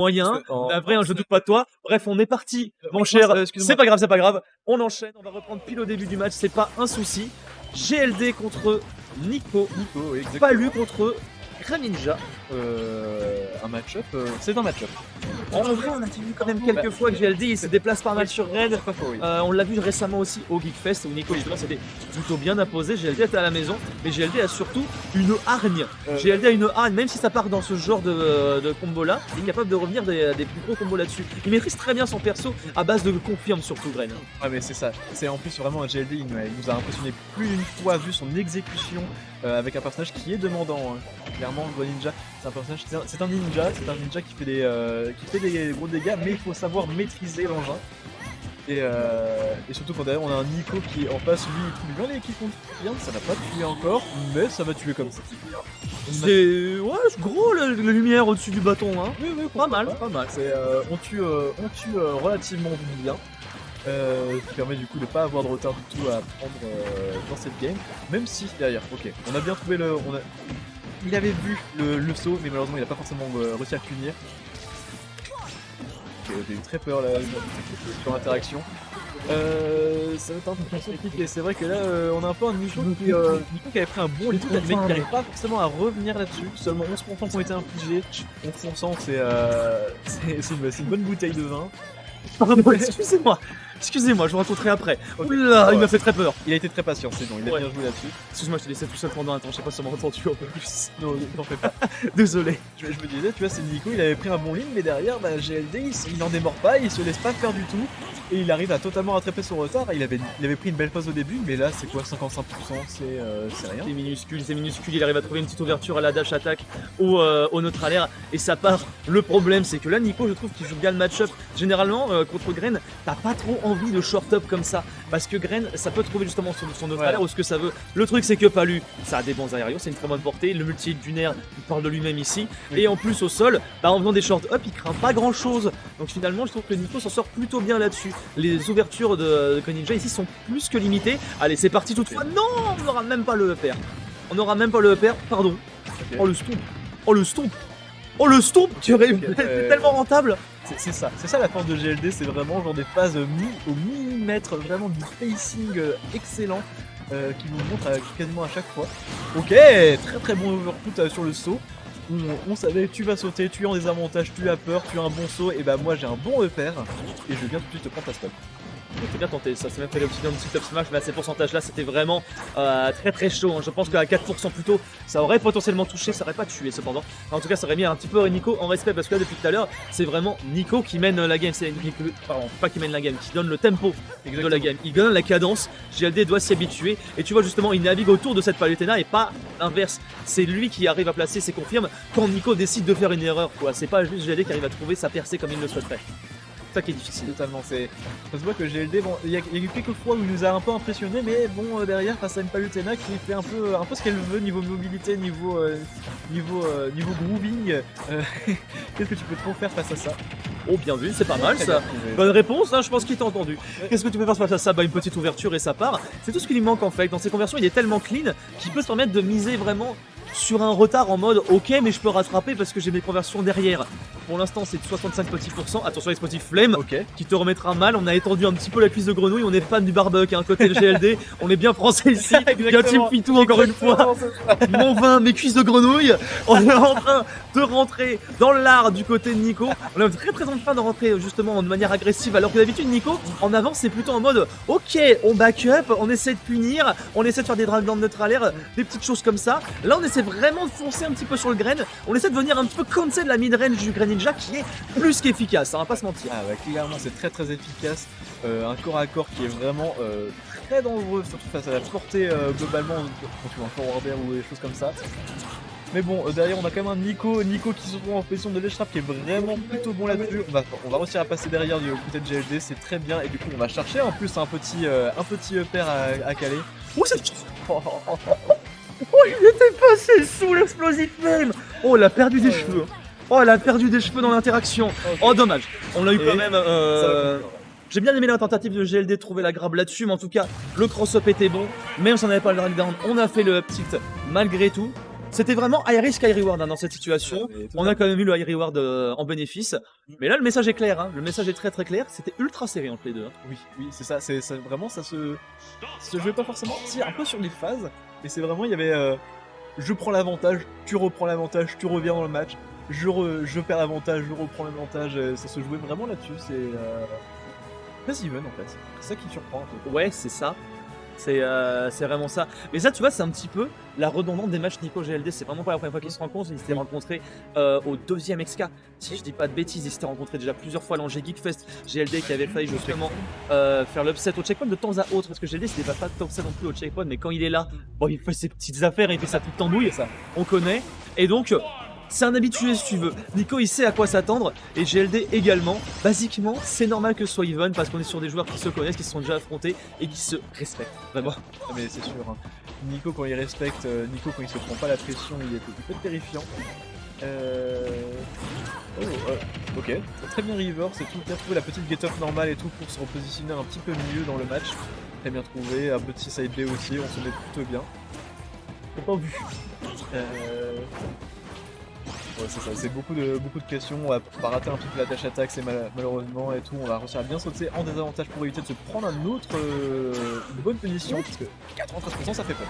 moyen, après je doute pas de toi. Bref, on est parti, mon cher. C'est pas grave. On enchaîne, on va reprendre pile au début du match, c'est pas un souci. GLD contre Nico, Palu contre Greninja. Un match-up, c'est un match-up. En vrai, on a vu quand même quelques fois que GLD il se déplace pas mal sur Red. On l'a vu récemment aussi au Geekfest où Nico justement c'était plutôt bien imposé. GLD était à la maison, mais GLD a surtout une hargne. GLD a une hargne, même si ça part dans ce genre de combo là, il est capable de revenir des plus gros combos là-dessus. Il maîtrise très bien son perso à base de confirme surtout Gren. Ouais mais c'est ça, c'est en plus vraiment un GLD, il nous a impressionné plus d'une fois vu son exécution avec un personnage qui est demandant. Clairement Greninja, c'est un personnage, c'est un ninja qui fait des gros dégâts, mais il faut savoir maîtriser l'engin. Et surtout quand derrière on a un Nico qui en face, lui il trouve bien les équipes contre bien, ça va pas tuer encore, mais ça va tuer comme ça. C'est gros la lumière au-dessus du bâton, hein. Oui, pas mal. On tue relativement bien. Qui permet du coup de pas avoir de retard du tout à prendre dans cette game, même si derrière, ok, on a bien trouvé il avait vu le saut, mais malheureusement il a pas forcément réussi à le punir. Ok, j'ai eu très peur là sur l'interaction. Ça va être un peu compliqué, c'est vrai que là on a un peu un Nico qui avait pris un bon lead, mais qui n'arrive pas forcément à revenir là-dessus. Seulement 11% qui ont été infligés, 11% c'est une bonne bouteille de vin. Excusez-moi, je vous raconterai après. Oula, il m'a fait très peur. Il a été très patient, c'est bon, il a bien joué là-dessus. Excuse-moi, je t'ai laissé tout seul pendant un temps, je sais pas si on m'a entendu un peu plus. Non, t'en fais pas. Désolé. Je me disais, tu vois, c'est Nico, il avait pris un bon lead, mais derrière, GLD, il n'en démord pas, il se laisse pas faire du tout. Et il arrive à totalement rattraper son retard. Il avait pris une belle phase au début, mais là, c'est quoi, 55%, c'est rien. C'est minuscule, il arrive à trouver une petite ouverture à la dash attack au neutral air, et ça part. Le problème, c'est que là, Nico, je trouve qu'il joue bien le match-up. Généralement, contre Gren, t'as pas trop envie de short-up comme ça, parce que Gren, ça peut trouver justement son neutral air ou ce que ça veut. Le truc, c'est que Palu, ça a des bons aériaux, c'est une très bonne portée. Le multi dunaire, il parle de lui-même ici. Et en plus, au sol, en faisant des short-up, il craint pas grand-chose. Donc finalement, je trouve que Nico s'en sort plutôt bien là-dessus. Les ouvertures de Greninja ici sont plus que limitées. Allez, c'est parti toutefois. Non, on n'aura même pas le EPR. Pardon. Okay. Oh le stomp. Tu aurais c'est tellement rentable. C'est ça la force de GLD, c'est vraiment genre des phases au millimètre, vraiment du spacing excellent qui nous montre quasiment à chaque fois. Ok, très bon overput sur le saut. On savait, tu vas sauter, tu es en désavantage, tu as peur, tu as un bon saut, et moi j'ai un bon EPR et je viens tout de suite te prendre ta stop. C'était bien tenté, ça s'est même fait le petit top smash, mais à ces pourcentages là c'était vraiment très chaud. Je pense qu'à 4% plus tôt ça aurait potentiellement touché, ça aurait pas tué cependant. En tout cas ça aurait mis un petit peu Nico en respect, parce que là depuis tout à l'heure c'est vraiment Nico qui mène la game, pas qui mène la game, qui donne le tempo de la game, il donne la cadence. GLD doit s'y habituer, et tu vois justement il navigue autour de cette Palutena et pas l'inverse, c'est lui qui arrive à placer ses confirmes quand Nico décide de faire une erreur quoi. C'est pas juste GLD qui arrive à trouver sa percée comme il le souhaiterait. C'est ça qui est difficile. Totalement, ça se voit que GLD, bon, il y a eu quelques fois où il nous a un peu impressionné, mais bon, derrière, face à une Palutena qui fait un peu ce qu'elle veut niveau mobilité, niveau grooving, qu'est-ce que tu peux trop faire face à ça? Oh, bien vu, c'est pas mal ça. Bonne réponse, hein, je pense qu'il t'a entendu. Qu'est-ce que tu peux faire face à ça? Une petite ouverture et ça part. C'est tout ce qui lui manque en fait. Dans ses conversions, il est tellement clean qu'il peut se permettre de miser vraiment sur un retard en mode ok, mais je peux rattraper parce que j'ai mes conversions derrière. Pour l'instant c'est de 65 petits %. Attention l'explosif flemme qui te remettra mal. On a étendu un petit peu la cuisse de grenouille. On est fan du barbecue, hein, côté de GLD. On est bien français ici. Bien Team Pitou encore une fois. Mon vin, mes cuisses de grenouille. On est en train de rentrer dans l'art du côté de Nico. On est très en train de rentrer justement de manière agressive, alors que d'habitude Nico en avance c'est plutôt en mode ok, on back up, on essaie de punir, on essaie de faire des drags dans le neutral air, des petites choses comme ça. Là on essaie vraiment de foncer un petit peu sur le Gren, on essaie de venir un petit peu cancel la mid-range du Greninja qui est plus qu'efficace, on va pas se mentir. Ah clairement c'est très efficace, un corps à corps qui est vraiment très dangereux, surtout face à la portée globalement quand tu vois un forward air ou des choses comme ça. Mais bon, derrière on a quand même un Nico qui se trouve en position de l'échappe qui est vraiment plutôt bon là-dessus. On va réussir à passer derrière du côté de GLD, c'est très bien, et du coup on va chercher en plus un petit EPR à caler. Oh, oh, il était passé sous l'explosif même. Oh, elle a perdu des cheveux. Oh, elle a perdu des cheveux dans l'interaction. Oh, dommage. On l'a eu quand même. J'ai bien aimé la tentative de GLD de trouver la grab là-dessus, mais en tout cas, le cross-up était bon. Même si on n'avait pas le drag down, on a fait le up tilt malgré tout. C'était vraiment high risk, high reward hein, dans cette situation. Mais On a quand même eu le high reward en bénéfice. Mais là, le message est clair. Hein. Le message est très très clair. C'était ultra serré entre les deux. Hein. Oui, c'est ça. Vraiment, ça se jouait pas forcément. Si, un peu sur les phases. Mais c'est vraiment, il y avait je prends l'avantage, tu reprends l'avantage, tu reviens dans le match. Je perds l'avantage, je reprends l'avantage. Ça se jouait vraiment là-dessus. C'est très even en fait. C'est ça qui surprend un peu. Ouais, c'est ça. C'est vraiment ça. Mais ça, tu vois, c'est un petit peu la redondante des matchs Nico GLD. C'est vraiment pas la première fois qu'ils se rencontrent. Ils s'étaient rencontrés au 2e XK. Si je dis pas de bêtises, ils s'étaient rencontrés déjà plusieurs fois à l'Angers Geekfest. GLD qui avait failli justement faire l'upset au checkpoint de temps à autre. Parce que GLD, c'était pas tant que ça non plus au checkpoint. Mais quand il est là, bon, il fait ses petites affaires, il fait sa petite tambouille. Ça, on connaît. Et donc. C'est un habitué si tu veux. Nico il sait à quoi s'attendre et GLD également. Basiquement, c'est normal que ce soit even parce qu'on est sur des joueurs qui se connaissent, qui se sont déjà affrontés et qui se respectent. Vraiment. Ah mais c'est sûr. Hein. Nico quand il respecte, Nico quand il se prend pas la pression, il peut être terrifiant. Ok, très bien River, c'est tout à trouvé la petite get-off normale et tout pour se repositionner un petit peu mieux dans le match. Très bien trouvé, un petit side B aussi, on se met plutôt bien. J'ai pas vu. Ouais, c'est ça, c'est beaucoup de questions, on va rater un petit peu la dash attack, c'est malheureusement et tout, on va réussir à bien sauter en désavantage pour éviter de se prendre une bonne punition, parce que 93% ça fait peur.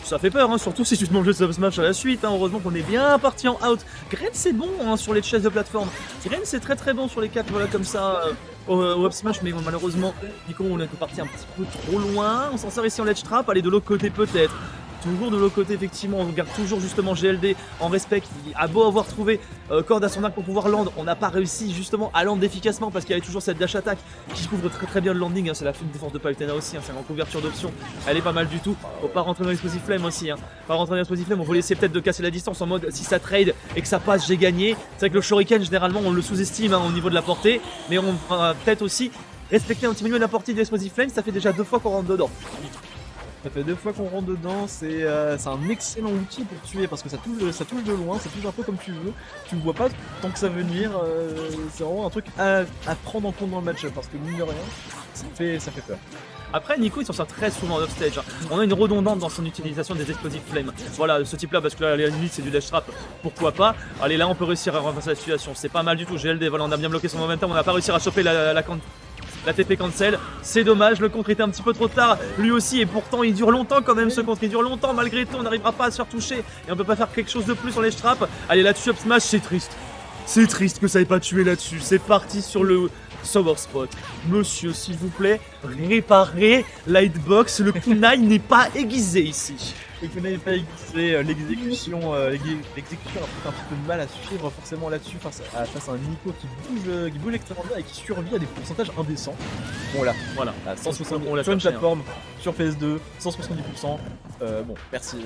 Ça fait peur, hein, surtout si tu te manges le sub smash à la suite, hein. Heureusement qu'on est bien parti en out. Gren c'est bon hein, sur les chaises de plateforme, Gren c'est très très bon sur les 4 voilà comme ça au up smash, mais bon, malheureusement Nico on est parti un petit peu trop loin, on s'en sert ici en ledge trap, aller de l'autre côté peut-être. Toujours de l'autre côté, effectivement, on regarde toujours justement GLD en respect. Il a beau avoir trouvé corde à son arc pour pouvoir land, on n'a pas réussi justement à land efficacement parce qu'il y avait toujours cette dash attack qui couvre très très bien le landing. Hein. C'est la défense de Palutena aussi, hein. C'est en couverture d'option. Elle est pas mal du tout. Faut pas rentrer dans l'explosive flame aussi. Hein. Pas rentrer dans l'explosive flame, on va essayer peut-être de casser la distance en mode si ça trade et que ça passe, j'ai gagné. C'est vrai que le shuriken, généralement, on le sous-estime hein, au niveau de la portée, mais on va peut-être aussi respecter un petit peu la portée de l'explosive flame. Ça fait déjà 2 fois qu'on rentre dedans. Ça fait 2 fois qu'on rentre dedans, c'est un excellent outil pour tuer parce que ça touche de loin, ça touche un peu comme tu veux, tu ne vois pas tant que ça venir, c'est vraiment un truc à prendre en compte dans le match parce que mine de rien, ça fait peur. Après Nico il s'en sort très souvent en upstage, hein. On a une redondante dans son utilisation des explosives flammes. Voilà ce type là parce que là à la limite c'est du dash trap, pourquoi pas. Allez là on peut réussir à renverser la situation, c'est pas mal du tout GLD, voilà on a bien bloqué son momentum, on n'a pas réussi à choper la TP cancel, c'est dommage, le contre était un petit peu trop tard, lui aussi, et pourtant il dure longtemps quand même ce contre, il dure longtemps malgré tout, on n'arrivera pas à se faire toucher, et on peut pas faire quelque chose de plus sur les traps. Allez là-dessus, up smash, c'est triste que ça ait pas tué là-dessus, c'est parti sur le Sober Spot. Monsieur, s'il vous plaît, réparez Lightbox, le kunai n'est pas aiguisé ici. Le kunai n'est pas aiguisé, l'exécution a peut-être un petit peu de mal à suivre forcément là-dessus face à un Nico qui bouge extrêmement bien et qui survit à des pourcentages indécents. Bon là, voilà, à 170, on l'a sur une plateforme, sur PS2, 170%. Bon, merci.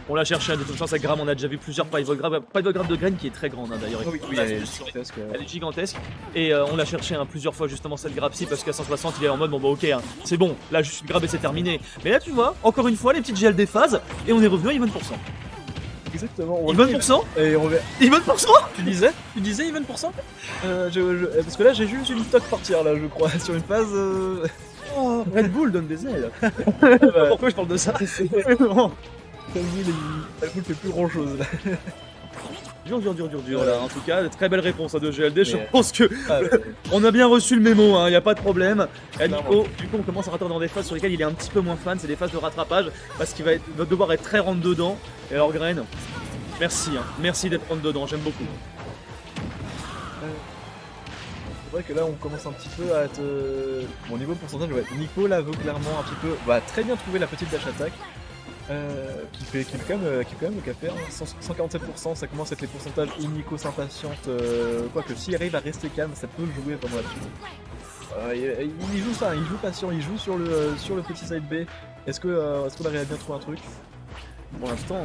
On l'a cherché, de toute chance, avec Gram, on a déjà vu plusieurs pivot grab de Graine qui est très grande hein, d'ailleurs. Oui, elle est gigantesque. Elle est gigantesque. Et on l'a cherché hein, plusieurs fois justement cette grab-ci parce qu'à 160 il est en mode bon bah ok, hein, c'est bon, là juste une grab et c'est terminé. Mais là tu vois, encore une fois les petites GL des phases et on est revenu à even %. Exactement. Even%. Et on revient. Even%. Tu disais even %. Parce que là j'ai juste une toque partir là je crois sur une phase. Oh, Red Bull donne des ailes. Pourquoi je parle de ça? Red Bull fait plus grand chose là. Dur là. En tout cas, très belle réponse à de GLD. Je pense que on a bien reçu le mémo, hein, y a pas de problème. Et Nico, du coup, on commence à rentrer dans des phases sur lesquelles il est un petit peu moins fan. C'est des phases de rattrapage parce qu'il va devoir être très rentre dedans. Et alors, Graine, merci, hein, merci d'être rentre dedans. J'aime beaucoup. C'est vrai que là on commence un petit peu à être. Bon, niveau pourcentage, ouais. Nico là veut clairement un petit peu. Va très bien trouver la petite dash attack. Qui fait quand même le café, hein. 147%, ça commence à être les pourcentages où Nico s'impatiente. Quoique s'il arrive à rester calme, ça peut jouer vraiment là-dessus. Il joue ça, il joue patient, il joue sur le petit side B. Est-ce qu'on arrive à bien trouver un truc? Pour l'instant,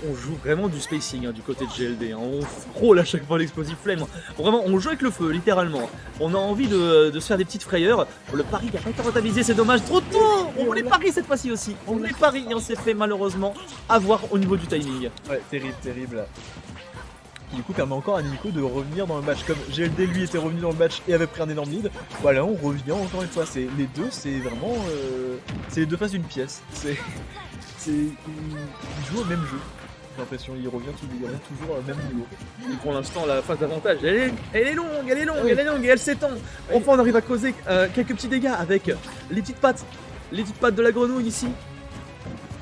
on joue vraiment du spacing hein, du côté de GLD. Hein. On frôle à chaque fois l'explosive flame. Vraiment, on joue avec le feu, littéralement. On a envie de se faire des petites frayeurs. Le pari qui a pas été rentabilisé, c'est dommage. Trop tôt. On voulait pari cette fois-ci aussi. On voulait pari et on s'est fait malheureusement avoir au niveau du timing. Ouais, terrible. Du coup, permet encore à Nico de revenir dans le match. Comme GLD lui était revenu dans le match et avait pris un énorme lead. Voilà, on revient encore une fois. Les deux, c'est vraiment. C'est les deux faces d'une pièce. Ils jouent au même jeu. l'impression. Il revient toujours au même niveau. Et pour l'instant, la phase d'avantage, elle est longue, et elle s'étend. Enfin, on arrive à causer quelques petits dégâts avec les petites pattes de la grenouille ici.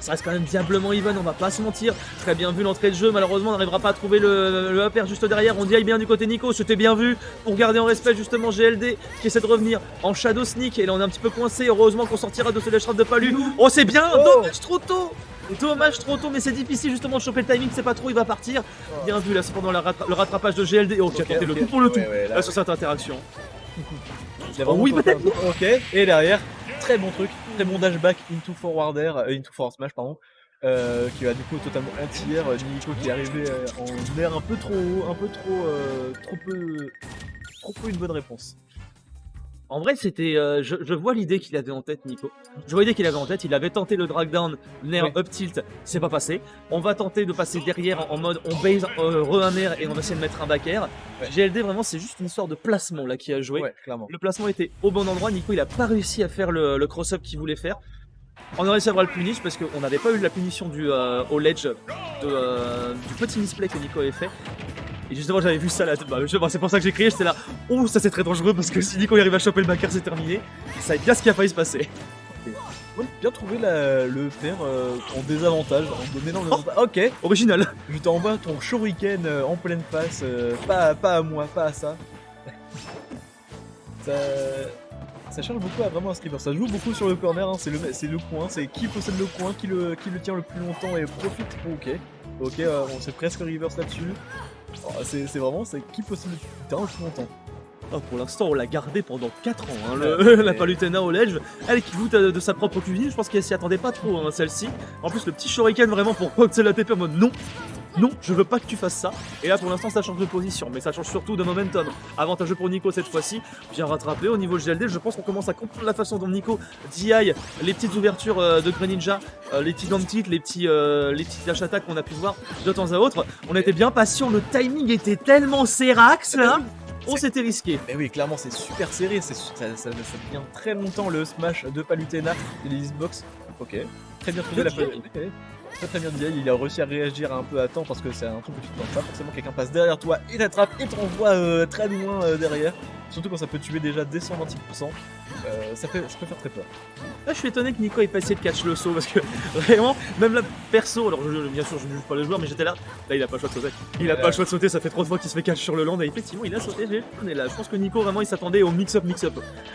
Ça reste quand même diablement even, on va pas se mentir. Très bien vu l'entrée de jeu, malheureusement on n'arrivera pas à trouver le upper juste derrière. On dit bien du côté Nico, c'était bien vu pour garder en respect justement GLD qui essaie de revenir en Shadow Sneak. Et là on est un petit peu coincé, heureusement qu'on sortira de ce Death Trap de Palu. Oh c'est bien, dommage trop tôt. Dommage trop tôt, mais c'est difficile justement de choper le timing, c'est pas trop, il va partir. Bien vu là, c'est pendant le rattrapage de GLD. Oh qui a tenté le tout pour le tout là sur cette interaction. Oui peut-être. Ok, et derrière, très bon truc, très bon dashback into forward air, into forward smash pardon, qui va du coup totalement anti-air. Nico qui est arrivé en air un peu trop haut, trop peu une bonne réponse. En vrai, c'était. Je vois l'idée qu'il avait en tête, Nico. Je vois l'idée qu'il avait en tête. Il avait tenté le drag down, nair up tilt, c'est pas passé. On va tenter de passer derrière en mode on base un air et on va essayer de mettre un back air. GLD, vraiment, c'est juste une histoire de placement là qui a joué. Ouais, clairement. Le placement était au bon endroit. Nico, il a pas réussi à faire le cross-up qu'il voulait faire. On a réussi à avoir le punish parce qu'on n'avait pas eu la punition au ledge du petit misplay que Nico avait fait. Et justement j'avais vu ça là, c'est pour ça que j'ai crié, j'étais là, oh ça c'est très dangereux parce que si Nico il arrive à choper le backer c'est terminé. Et ça va être bien ce qui a failli se passer. Ouais, bien trouvé le faire en désavantage, en donnant le ok, original. Je t'envoie ton shuriken en pleine face, pas à moi, pas à ça. Ça charge beaucoup à vraiment un stripper, ça joue beaucoup sur le corner, hein. C'est le coin, c'est qui possède le coin, qui le tient le plus longtemps et profite. Ok, on s'est presque reverse là-dessus. Oh, c'est vraiment qui possède le terrain le plus longtemps. Oh, pour l'instant on l'a gardé pendant 4 ans, hein, la Palutena au ledge. Elle qui goûte de sa propre cuisine, je pense qu'elle s'y attendait pas trop hein, celle-ci. En plus le petit shuriken vraiment pour coaxer la TP en mode non, je veux pas que tu fasses ça. Et là pour l'instant ça change de position, mais ça change surtout de momentum. Avantageux pour Nico cette fois-ci, bien rattrapé au niveau GLD. Je pense qu'on commence à comprendre la façon dont Nico DI les petites ouvertures de Greninja, les petits down tilt, les petites dash attaques qu'on a pu voir de temps à autre. On était bien patient, le timing était tellement sérax là. Oh c'était risqué. Mais oui clairement c'est super serré, ça tient très longtemps le smash de Palutena et les hitbox. Ok, très bien trouvé la Très bien dit, il a réussi à réagir un peu à temps parce que c'est un truc que tu ne penses pas forcément, quelqu'un passe derrière toi et t'attrape et t'envoie très loin derrière. Surtout quand ça peut tuer déjà dès 126%, ça peut faire très peur. Là je suis étonné que Nico ait pas essayé de catch le saut parce que vraiment, même là perso, alors bien sûr je ne juge pas le joueur mais j'étais là il a pas le choix de sauter. Il a pas le choix de sauter, ça fait 3 fois qu'il se fait catch sur le land et effectivement il a sauté, on est là. Je pense que Nico vraiment il s'attendait au mix-up.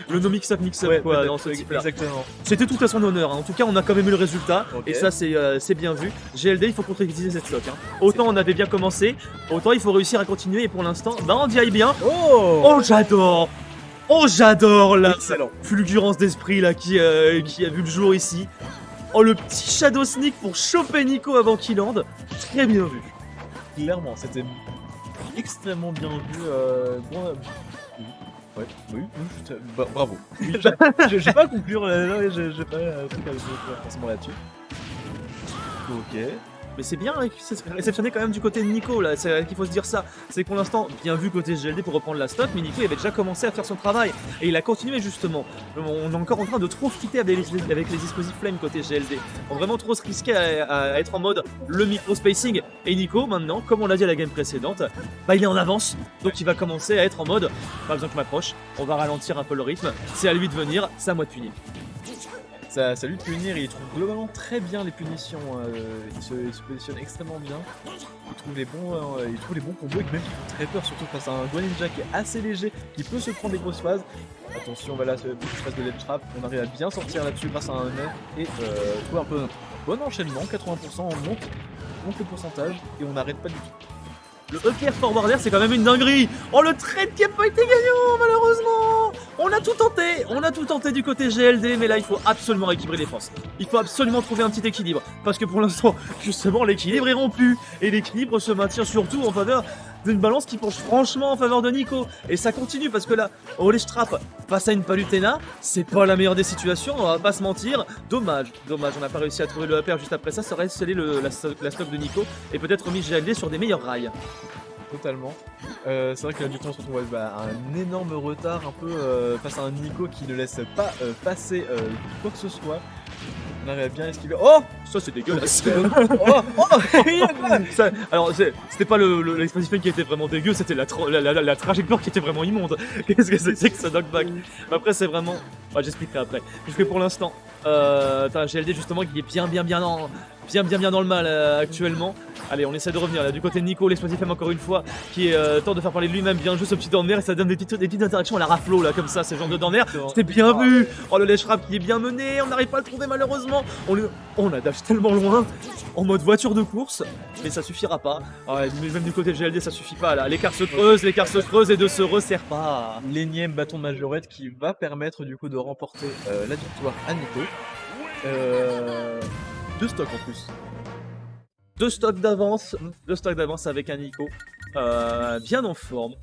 Le no mix-up ouais, quoi dans ce type là. Exactement. C'était tout à son honneur, hein. En tout cas on a quand même eu le résultat et ça c'est bien vu. GLD il faut concrétiser cette stock. Hein. Autant on avait bien commencé, autant il faut réussir à continuer et pour l'instant, on dit bien. Oh j'adore la fulgurance d'esprit là qui a vu le jour ici. Oh le petit Shadow Sneak pour choper Nico avant qu'il lande. Très bien vu. Clairement, c'était extrêmement bien vu. Bravo. J'ai pas à conclure, j'ai pas forcément là-dessus. Ok. Mais c'est bien réceptionné quand même du côté de Nico là, c'est qu'il faut se dire ça. C'est que pour l'instant, bien vu côté GLD pour reprendre la stock, mais Nico il avait déjà commencé à faire son travail. Et il a continué justement. On est encore en train de trop fitter avec les dispositifs flame côté GLD. On vraiment trop se risquer à être en mode le micro-spacing. Et Nico maintenant, comme on l'a dit à la game précédente, il est en avance. Donc il va commencer à être en mode, pas besoin que je m'approche, on va ralentir un peu le rythme. C'est à lui de venir, c'est à moi de punir. Ça lui de punir, il trouve globalement très bien les punitions, il se positionne extrêmement bien, il trouve les bons combos et même il fait très peur, surtout face à un Greninja qui est assez léger, qui peut se prendre des grosses phases. Attention, voilà, ce petit phase de ledge trap, on arrive à bien sortir là-dessus grâce à un air et trouver un peu un bon enchaînement, 80%, on monte le pourcentage et on n'arrête pas du tout. Le upper forward air c'est quand même une dinguerie. Oh le trade qui a pas été gagnant malheureusement. On a tout tenté du côté GLD mais là il faut absolument rééquilibrer les forces. Il faut absolument trouver un petit équilibre parce que pour l'instant justement l'équilibre est rompu et l'équilibre se maintient surtout en faveur d'une balance qui penche franchement en faveur de Nico. Et ça continue parce que là, au ledge trap face à une Palutena, c'est pas la meilleure des situations, on va pas se mentir. Dommage, on n'a pas réussi à trouver le upper juste après ça, ça aurait scellé la stock de Nico et peut-être remis GLD sur des meilleurs rails. Totalement. C'est vrai que là du coup on se retrouve à un énorme retard un peu face à un Nico qui ne laisse pas passer quoi que ce soit. On arrive à bien esquiver. Oh, Ça c'est dégueulasse. oh, Ça- alors c'était pas l'explosif qui était vraiment dégueu, c'était la trajectoire qui était vraiment immonde. Qu'est-ce que c'est que ce knockback? Après c'est vraiment... Bah, j'expliquerai après. Puisque pour l'instant, t'as un GLD justement qui est bien dans le mal actuellement. Allez, on essaie de revenir là du côté de Nico, l'explosif M encore une fois, qui tente de faire parler de lui-même bien juste au petit dent de nerf et ça donne des petites interactions à la raflo là comme ça, ces genres de dents de nerf. C'était bien vu. Oh le lèche rap qui est bien mené, on n'arrive pas à le trouver malheureusement. On la dash tellement loin en mode voiture de course, mais ça suffira pas. Ah ouais, mais même du côté de GLD ça suffit pas là. L'écart se creuse et ne se resserre pas. l'énième bâton de majorette qui va permettre du coup de remporter la victoire à Nico. 2 stocks en plus. Deux stocks d'avance avec un Nico bien en forme.